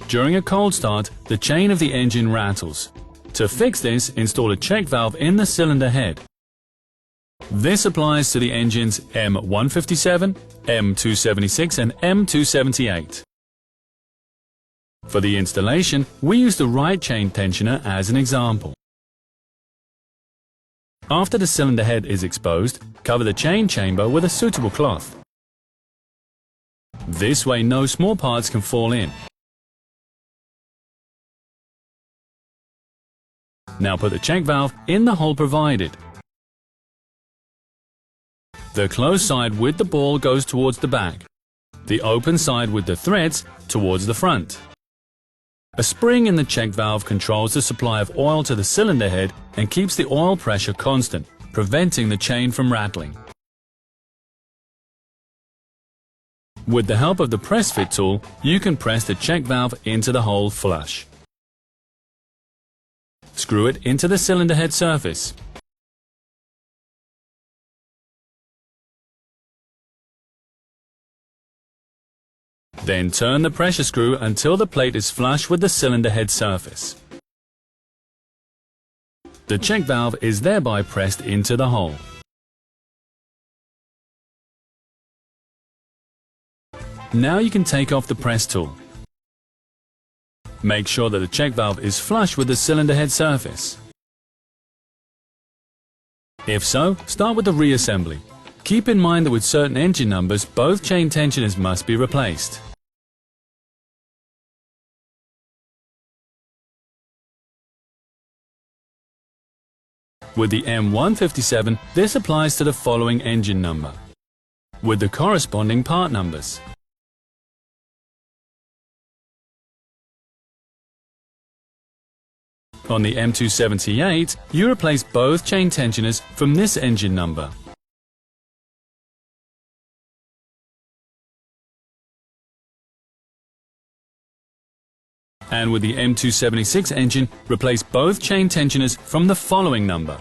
During a cold start, the chain of the engine rattles. To fix this, install a check valve in the cylinder head. This applies to the engines M157, M276 and M278. For the installation, we use the right chain tensioner as an example. After the cylinder head is exposed, cover the chain chamber with a suitable cloth. This way no small parts can fall in. Now put the check valve in the hole provided. The closed side with the ball goes towards the back. The open side with the threads towards the front. A spring in the check valve controls the supply of oil to the cylinder head and keeps the oil pressure constant, preventing the chain from rattling. With the help of the press fit tool, you can press the check valve into the hole flush. Screw it into the cylinder head surface. Then turn the pressure screw until the plate is flush with the cylinder head surface. The check valve is thereby pressed into the hole. Now you can take off the press tool. Make sure that the check valve is flush with the cylinder head surface. If so, start with the reassembly. Keep in mind that with certain engine numbers, both chain tensioners must be replaced. With the M157, this applies to the following engine number, with the corresponding part numbers. On the M278, you replace both chain tensioners from this engine number. And with the M276 engine, replace both chain tensioners from the following number.